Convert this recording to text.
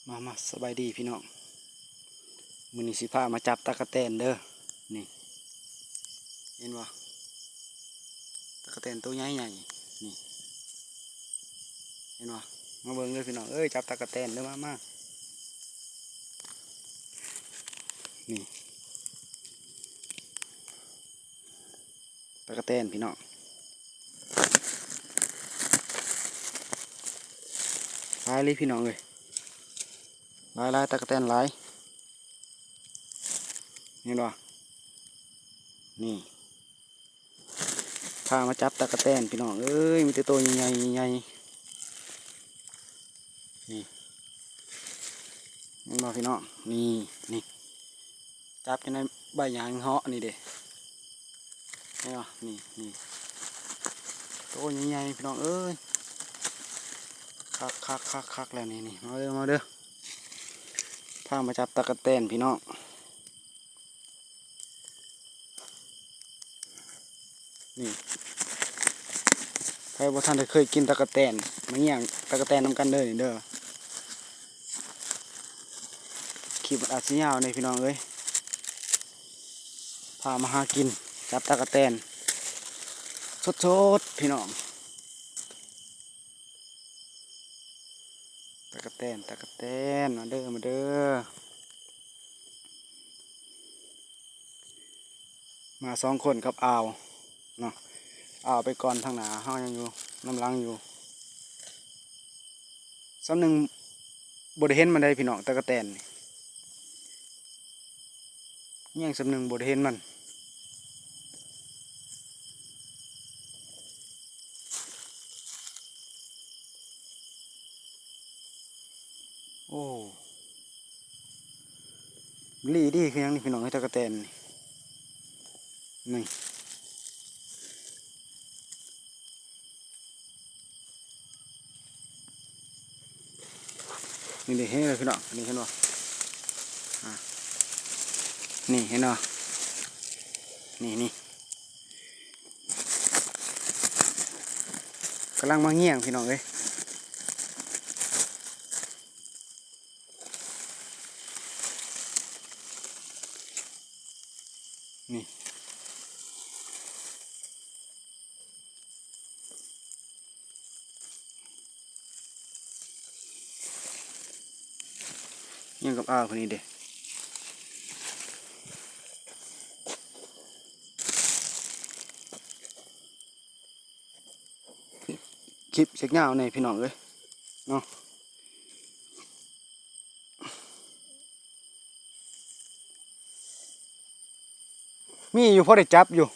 มาสบายดีพี่น้องมือนี้สิพามาจับตะกะแตนเด้อนี่เห็นบ่ตะกะแตนตัวใหญ่นี่เห็นบ่มาเบิ่งเลยพี่น้องจับตะกะแตนเด้อมานี่ตะกะแตนพี่น้องลายเลยพี่น้องเลยลายตะกะแตนลายเห็นบ่นี่พามาจับตะกะแตนพี่น้องมีแต่ตัวใหญ่นี่เห็นบ่พี่น้องนี่จับอยู่ในใบหญ้าเหาะนี่เด้เห็นบ่นี่ตัวใหญ่พี่น้องคักแล้วนี่มาเด้อพามาจับตะกะแตนพี่น้องนี่ใครบ่ท่านได้เคยกินตะกะแตนมาเงี้ยงตะกะแตนนำกันเด้อนี่เด้อคลิปอาจสิยาวในพี่น้องพามาหากินจับตะกะแตนสดพี่น้องตะกะแตนมาเด้อมาสองคนกับอ่าวเนาะอ่าวไปก่อนทางหน้าเฮายังอยู่น้ำลังอยู่ซ้ำหนึ่งบ่ได้เห็นมันได้พี่น้องตะกะแตนนี่ยังซ้ำหนึ่งบ่ได้เห็นมันโอ้ลีดีคือยังนี่พี่น้องให้ตะกะแตนนี่นี่เห็นเลยพี่น้องนี่เห็นบ่นี่เห็นบ่นี่กำลังมาเงี้ยงพี่น้องนี่เงี้ยงกับอ้าวคนนี้เด้คลิปเช็คเงาในพี่น้องเนาะมีอยู่พอได้จับอยู่